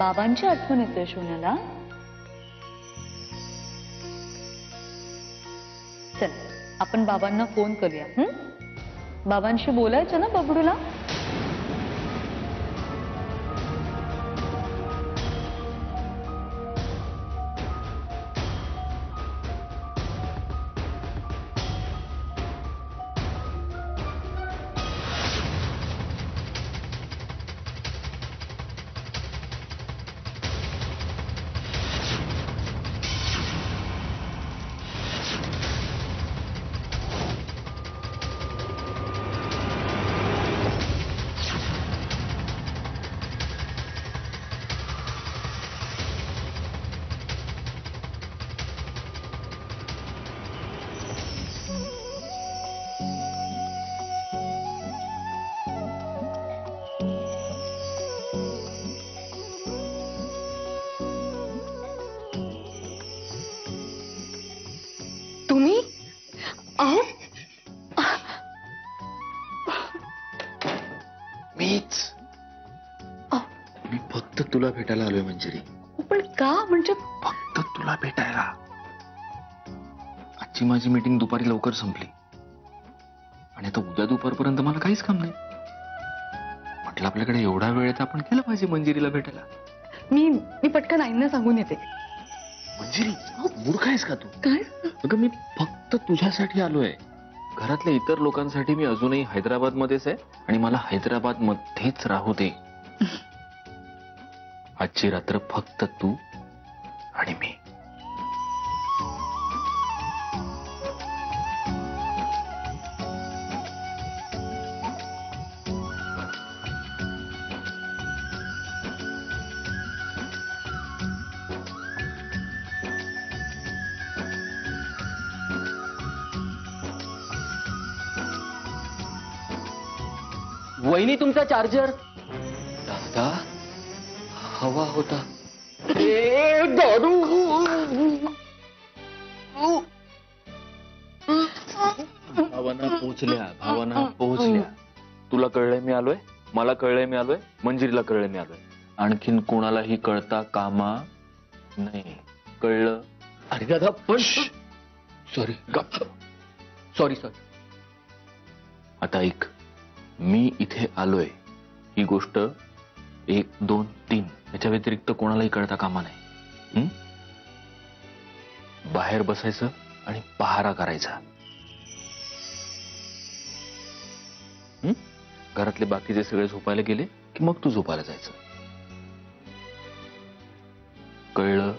बाबांची आठवण येते शून्याला. चल आपण बाबांना फोन करूया. बाबांशी बोलायचं ना बबडूला. तुम्ही अहो मीच मी फक्त तुला भेटायला आलोय मंजिरी. पण का म्हणजे फक्त तुला भेटायला. आजची माझी मीटिंग दुपारी लवकर संपली आणि आता उद्या दुपारपर्यंत मला काहीच काम नाही. म्हटलं आपल्याकडे एवढा वेळ आहे तर आपण केलं पाहिजे मंजिरीला भेटायला. मी पटकन आईंना सांगून येते. मंजिरी मूर्ख आहेस का तू? काय? अगं मी फक्त तुझ्यासाठी आलोय. घरातल्या इतर लोकांसाठी मी अजूनही हैदराबाद मध्येच आहे आणि मला हैदराबाद मध्येच राहू दे. आजची रात्र फक्त तू आणि मी. वहिनी तुमचा चार्जर. दादा हवा होता. भावना पोहोचल्या. तुला कळलंय मी आलोय, मला कळलंय मी आलोय, मंजिरीला कळलंय मी आलोय. आणखीन कोणालाही कळता कामा नाही. कळलं? अरे दादा पण सॉरी. सॉरी. आता ऐक, मी इथे आलोय ही गोष्ट 1, 2, 3 याच्या व्यतिरिक्त कोणालाही कळता कामा नाही. बाहेर बसायचं आणि पहारा करायचा. घरातले बाकीचे सगळे झोपायला गेले की मग तू झोपायला जायचं. कळलं?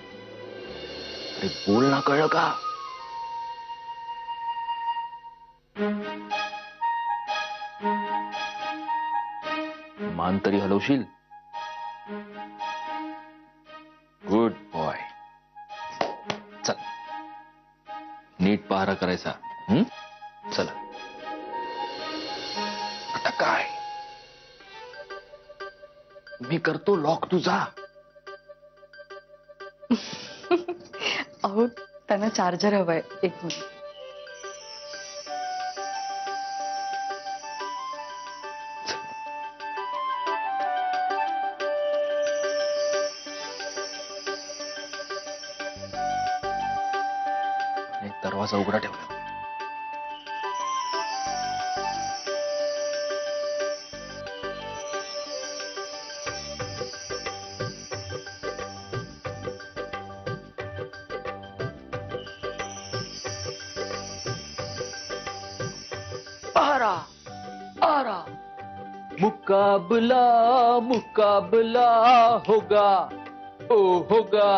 अरे बोल ना, कळलं का? मान तरी हलवशील? Good boy. चल नीट पहारा करायचा. चला. आता काय? मी करतो लॉक तुझा. अहो त्यांना चार्जर हवाय. एक मिनिट. दरवाजा उघडा ठेवला. पहारा पहारा. मुकाबला मुकाबला होगा. ओ होगा.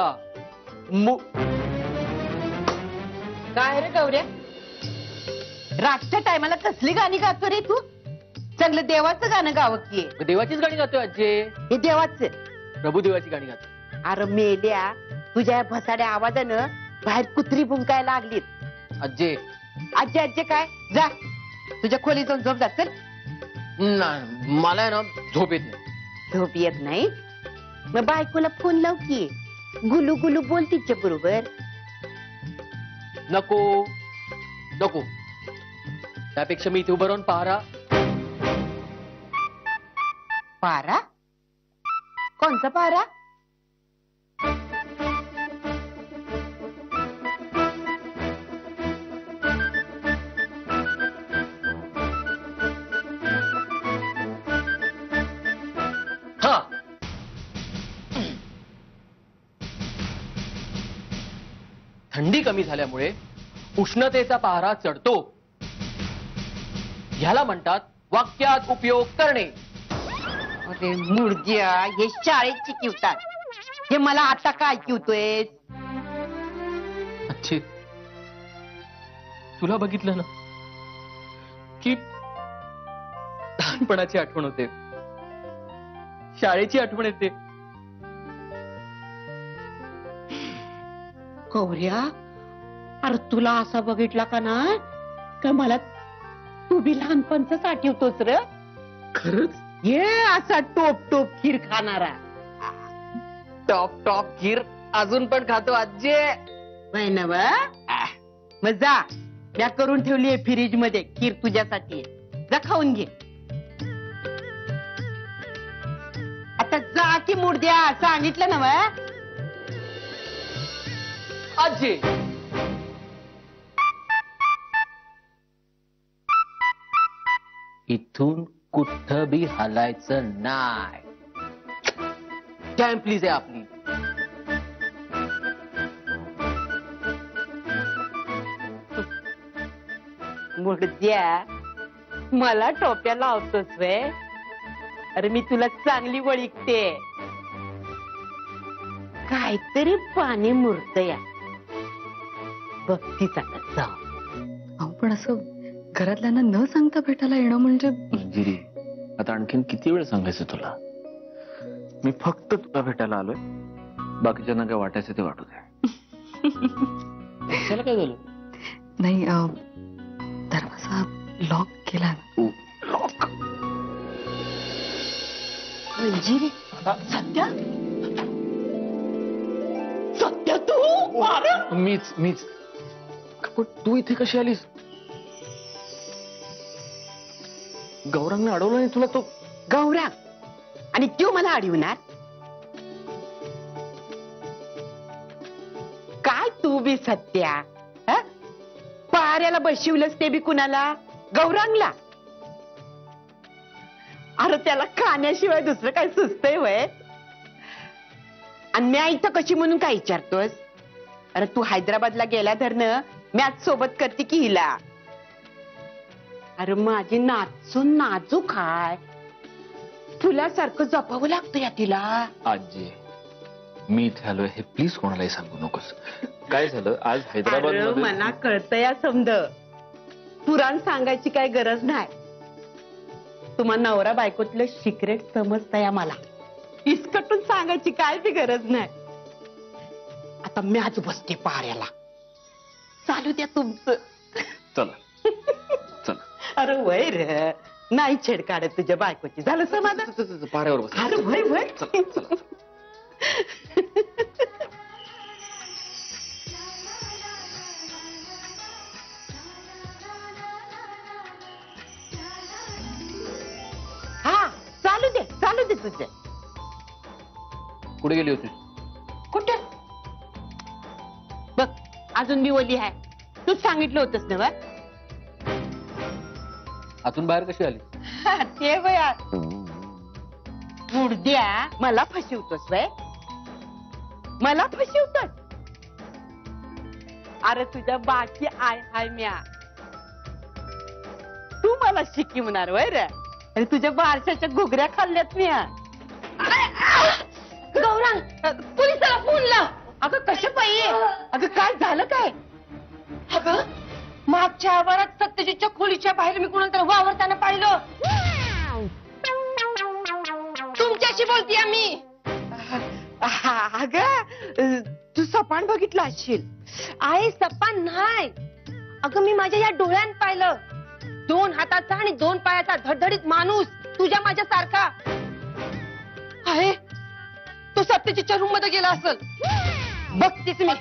काय रे गौऱ्या, रातच्या टायमाला कसली गाणी गातो रे तू? चांगलं देवाचं गाणं गावं की. देवाचीच गाणी गातोय आजी. हे देवाचं. प्रभुदेवाची गाणी गातो. अरे मेल्या, तुझ्या भसाड्या आवाजानं बाहेर कुत्री भुंकायला लागलीत. आजी आजी आजी काय? जा तुझ्या खोलीत जाऊन झोप जा. चल. मला आहे ना झोप येत नाही. झोप येत नाही? मग बायकोला फोन लाव की. गुलू गुलू बोल तिच्या बरोबर. नको नको. त्यापेक्षा मी इथे उभं राहून पहारा. पारा? कोणचा पारा? थंडी कमी झाल्यामुळे उष्णतेचा पारा चढतो. ह्याला म्हणतात वाक्यात उपयोग करणे. अरे मुर्द्या, हे शाळेत शिकवतात, हे मला आता काय शिकवतोय? अच्छे, तुला बघितलं ना की लहानपणाची आठवण होते, शाळेची आठवण येते. गौऱ्या, अरे तुला असा बघितला का ना का मला तू बी लहानपणच आठवतोच र. खरंच ये असा टोप टोप खीर खाणारा. टॉप टॉप खीर अजून पण खातो आजी. ना मग जा, त्या करून ठेवलीये फ्रीज मध्ये खीर तुझ्यासाठी, जा खाऊन घे. आता जा की मुर्द्या, सांगितलं ना मग. आजी इथून कुठं बी हलायचं नाही. टाइम प्लीज आहे आपली. मुर्द्या, मला टोप्या लावतोस वे? अरे मी तुला चांगली ओळखते. काहीतरी पाणी मुरत या बघतीच आता जाऊ. अहो पण असं घरातल्यांना न सांगता भेटायला येणं म्हणजे मंजिरी, आता आणखीन किती वेळ सांगायचं तुला? मी फक्त तुला भेटायला आलोय, बाकीच्यांना काय वाटायचं ते वाटू दे. त्याला काय झालं? नाही दरवाजा लॉक केला ना. लॉक? मंजिरी, सध्या सध्या तू अरे मीच पण तू इथे कशी आलीस? गौरांगने अडवलं नाही तुला? तो गौरा आणि त्यो मला अडवणार? काय तू बी सत्या, हं? पाऱ्याला बशिवलंस ते बी कुणाला? गौरांगला. अरे त्याला खाण्याशिवाय दुसरं काय सुचतंय वय? आणि मी इथं कशी म्हणून काय विचारतोस? अरे तू हैदराबादला गेला धरणं मॅच सोबत करते की हिला? अरे माझी नाचून नाजूक हाय, फुलासारखं जपावं लागतं या तिला. आजी, मी इथे आलोय हे प्लीज कोणालाही सांगू नकोस. काय झालं आज हैदराबाद अरे मध्ये? मला कळतं या समज, पुराण सांगायची काय गरज नाही. तुम्हा नवरा बायकोतलं सिक्रेट समजतं या मला, इसकटून सांगायची काय बी गरज नाही. आता मॅच बसते पाऱ्याला, चालू द्या तुमचं. चला चला. अरे वय रे, नाही छेड काढत तुझ्या बायकोची, झालं समाधान? पाऱ्यावर बस. अरे वय वय. चला चला. हा चालू दे तुझे. कुठे गेली होती? कुठे बघ, अजून मी ओली आहे. तूच सांगितलं होतंस ना बघ. आतून बाहेर कशी आली? ते वया मुर्द्या, मला फसवतोस वय? मला फसवतोस? अरे तुझ्या बाकी आय हाय म्या, तू मला शिकवणार वय रे? अरे तुझ्या बारशाच्या घुगऱ्या खाल्ल्यात म्या. गौरांग, पोलिसाला फोन लाव. अगं कशा पाहिजे? अगं काय झालं काय? अगं मागच्या आवारात सत्यजितच्या खोलीच्या बाहेर मी कोणाला वावरताना पाहिलं. तुमच्याशी बोलतीये मी. अगं तू सपान बघितलं असशील. आहे सपान नाही, अगं मी माझ्या या डोळ्यात पाहिलं. 2 हाताचा आणि 2 पायाचा धडधडीत माणूस, तुझ्या माझ्या सारखा आहे. तो सत्यजितच्या रूम मध्ये गेला असेल. बघतीस मी.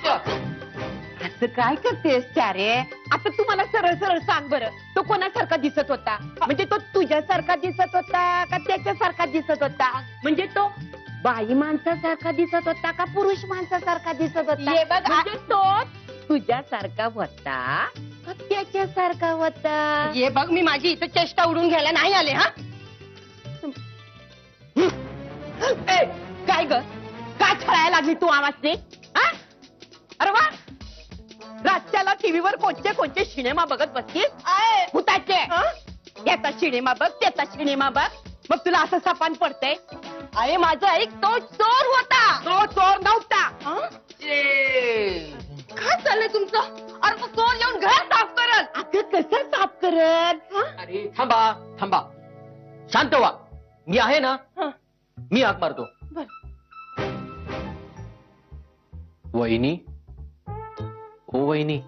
असं काय करतेस चारे? आता तू मला सरळ सरळ सांग बरं, तो कोणासारखा दिसत होता? म्हणजे तो तुझ्यासारखा दिसत होता का त्याच्यासारखा दिसत होता? म्हणजे तो बाई माणसासारखा दिसत होता का पुरुष माणसासारखा दिसत होता? म्हणजे तो तुझ्यासारखा होता का त्याच्यासारखा होता? ये बघ, मी माझी इथं चेष्टा उडून घ्यायला नाही आले. हा काय ग, काय छळायला लागली तू आवाजने? अरे वा, रातच्याला टीव्हीवर कोणते कोणते सिनेमा बघत बसतीस भूताचे याचा सिनेमा बघ त्याचा सिनेमा बघ मग तुला असं सपान पडतंय अरे माझं ऐक तो चोर होता तो चोर नव्हता काय चाललंय तुमचं अरे तो चोर येऊन घर साफ करल अगं कसं साफ करल अरे थांबा थांबा, शांत व्हा. मी आहे ना, मी हाक मारतो. वहिनी, ओ वहिनी,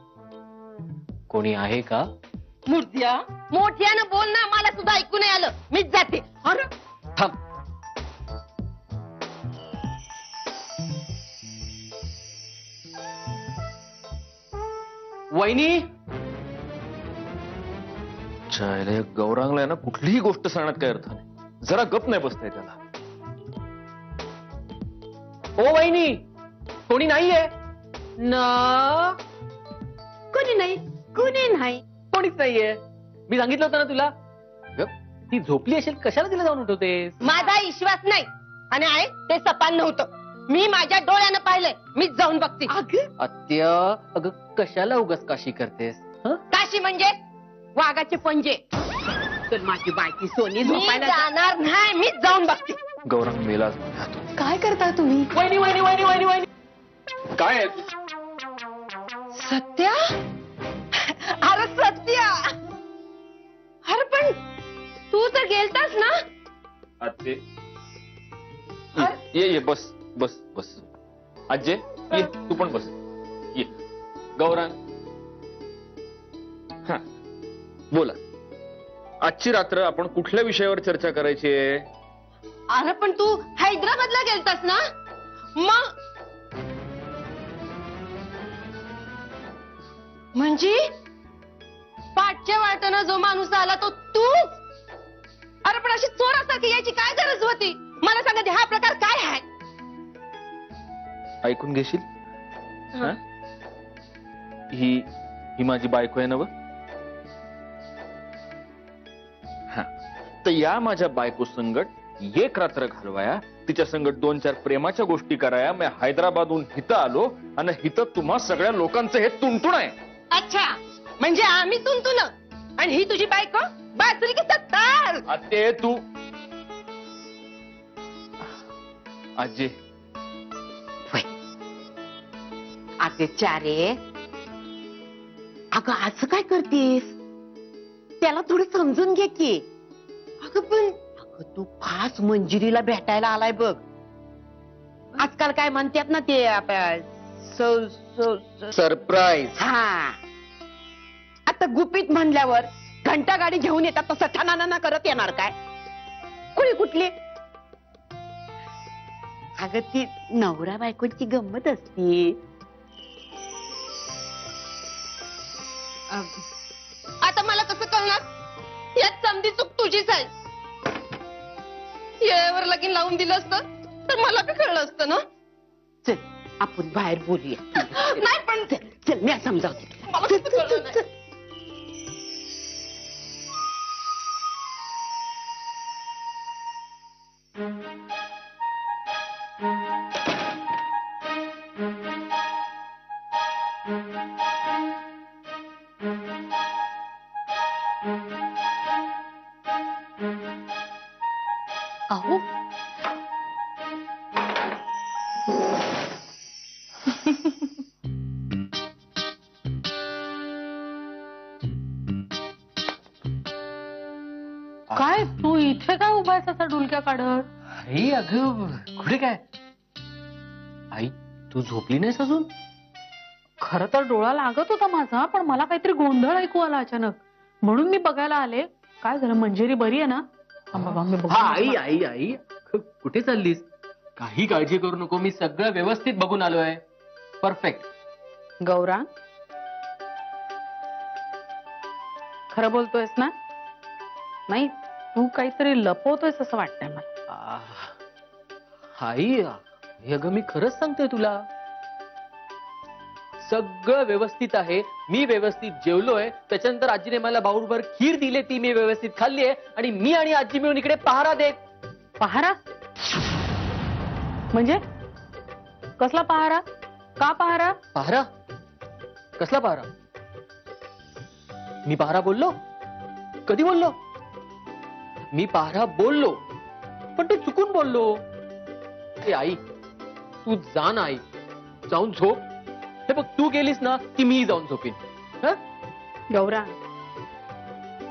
कोणी आहे का? मूर्त्या मोठ्यानं बोल ना मला सुद्धा ऐकू नाही आलं मीच जाते अरे थांब. वहिनी, चायला या गौरांगला आहे ना कुठलीही गोष्ट सांगण्यात काय अर्थ नाही. जरा गप नाही बसताय त्याला. ओ वहिनी, कोणी नाहीये ना? कोणी नाही कोणी नाही कोणीच नाहीये. मी सांगितलं होतं ना तुला. गप, ती झोपली असेल, कशाला तिला जाऊन उठवतेस? माझा विश्वास नाही आणि आहे ते सपान नव्हतं मी माझ्या डोळ्यानं पाहिलंय मीच जाऊन बघते आत्या, अगं कशाला उगाच काशी करतेस? काशी म्हणजे वाघाचे पंजे तर माझी बायकी सोनी झोपायला जाणार नाही मीच जाऊन बघते गौरांग मेलाच. काय करताय तुम्ही? वहिनी वहिनी वहिनी वहिनी वहिनी, काय आहे? सत्या अरे सत्या अरे पण तू तर गेलतास ना आजे ये बस बस बस. आजे ये, तू पण बस. ये गौरांग, हा बोला. आजची रात्र आपण कुठल्या विषयावर चर्चा करायची आहे? अरे पण तू हैदराबादला गेलतास ना मग म्हणजे पाठच्या वाटणं जो माणूस आला तो तूच. अरे पण अशी चोरासारखी यायची काय गरज होती मला सांगा हा प्रकार काय आहे ऐकून घेशील? हा? ही माझी बायको आहे ना व? हा, तर या माझ्या बायको संगट एक रात्र घालवाया, तिच्या संगत 2-4 प्रेमाच्या गोष्टी कराया. मी हैदराबादहून हिथं आलो आणि हिथं तुम्हा सगळ्या लोकांचं हे तुंतुण आहे. अच्छा म्हणजे आम्ही तुंतुन आणि ही तुझी बायको बासरी की सत्तार. ते तू आजी अगं चारे अगं असं काय करतेस त्याला थोडं समजून घे की. अगं पण अगं तू खास मंजिरीला भेटायला आलाय बघ. आजकाल काय म्हणतात ना ते सरप्राईज. हा आता गुपित म्हणल्यावर घंटा गाडी घेऊन येतात तसं ठणाना करत येणार काय कुणी कुठली. अगं ती नवरा बायकोची गंमत असती. आता मला कसं कळणार यात समधी चूक तुझीच आहे. येळेवर लगीन लावून दिलं असतं तर मला बी कळलं असतं ना. चल आपण बाहेर बोलूया. नाही पण चल मी समजावते मला कसं कळलं नाही. अहो काय तू इथे काय उभा आहेस असा डुलक्या काढत? आई अगं कुठे काय? आई तू झोपली नाहीस अजून? खरं तर डोळा लागत होता माझा पण मला काहीतरी गोंधळ ऐकू आला अचानक म्हणून मी बघायला आले. काय झालं मंजिरी बरी आहे ना? बाबा मी हा आई आई आई कुठे चाललीस? काही काळजी करू नको, मी सगळं व्यवस्थित बघून आलोय. परफेक्ट. गौरा खरं बोलतोयस ना? नाही तू काहीतरी लपवतोयस असं वाटतंय मला. आई हे अगं मी खरंच सांगतोय तुला. सगळं व्यवस्थित आहे. मी व्यवस्थित जेवलोय. त्याच्यानंतर आजीने मला बाउलभर खीर दिली, ती मी व्यवस्थित खाल्लीये आणि मी आणि आजी मिळून इकडे पहारा देत. पहारा म्हणजे कसला पहारा? का पहारा? पहारा कसला पहारा? मी पहारा बोललो? कधी बोललो? मी पहारा बोललो, पण ते चुकून बोललो. ए आई, तू जा ना आई, जाऊन झोप. हे बघ, तू गेलीस ना की मी जाऊन झोपीन. हं? गौरा,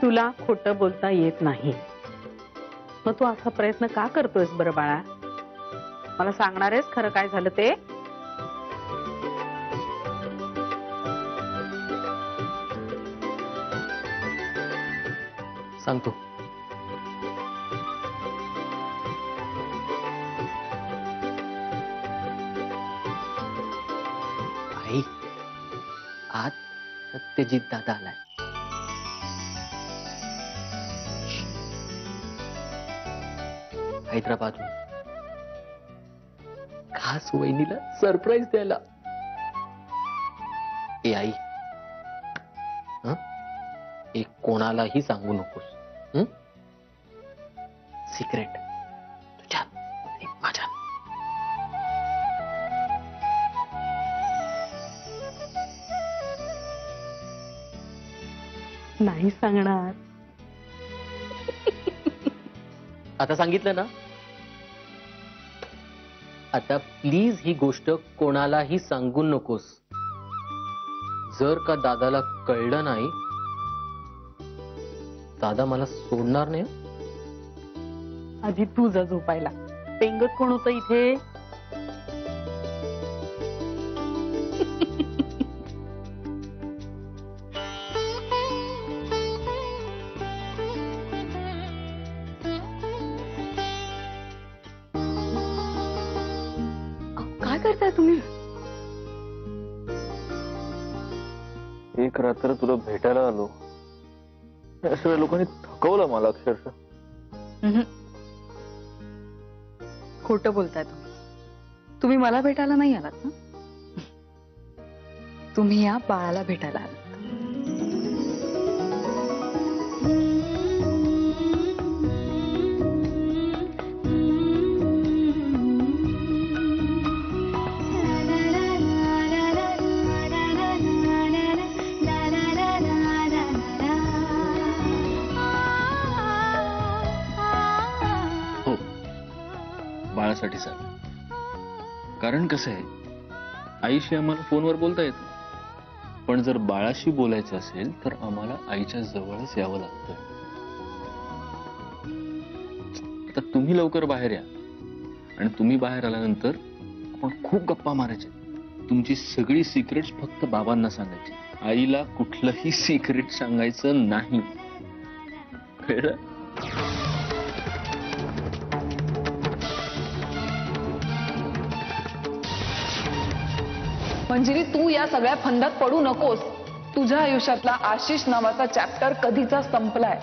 तुला खोटं बोलता येत नाही, मग तू असा प्रयत्न का करतोयस बरं बाळा? मला सांगणार आहेस खरं काय झालं ते? सांगतो. आई, आज सत्यजित दादा आलाय. हैदराबादहून खास वहिनीला सरप्राईज द्यायला. ए आई, हं? एक कोणालाही सांगू नकोस. सिक्रेट तुझ्या आणि माझ्या. नाही सांगणार. आता सांगितलं ना. आता प्लीज ही गोष्ट कोणालाही सांगू नकोस. जर का दादाला कळलं नाही, दादा मला सोडणार नाही. आधी तू जा झोपायला. पेंगत कोण होतं इथे? काय करताय तुम्ही? एक रात्र तुला भेटायला आलो. या सगळ्या लोकांनी थकवलं मला अक्षरशः. खोटं बोलताय तुम्ही. तुम्ही मला भेटायला नाही आलात ना, तुम्ही या बाळाला भेटायला आलात. हो, बाळासाठी सर. कारण कसं आहे, आईशी आम्हाला फोनवर बोलता येतं, पण जर बाळाशी बोलायचं असेल तर आम्हाला आईच्या जवळच यावं लागतं. आता तुम्ही लवकर बाहेर या, आणि तुम्ही बाहेर आल्यानंतर आपण खूप गप्पा मारायचे. तुमची सगळी सिक्रेट्स फक्त बाबांना सांगायची. आईला कुठलंही सिक्रेट सांगायचं नाही. कळलं? मंजिरी, तू या सगळ्या फंदात पडू नकोस. तुझ्या आयुष्यातला आशिष नावाचा चॅप्टर कधीचा संपलाय,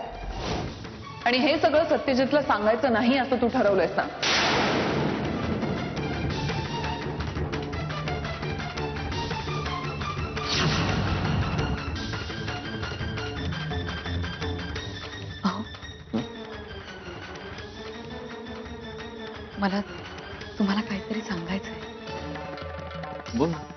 आणि हे सगळं सत्यजितला सांगायचं नाही असं तू ठरवलंयस ना. अहो, मला तुम्हाला काहीतरी सांगायचंय. बोल ना.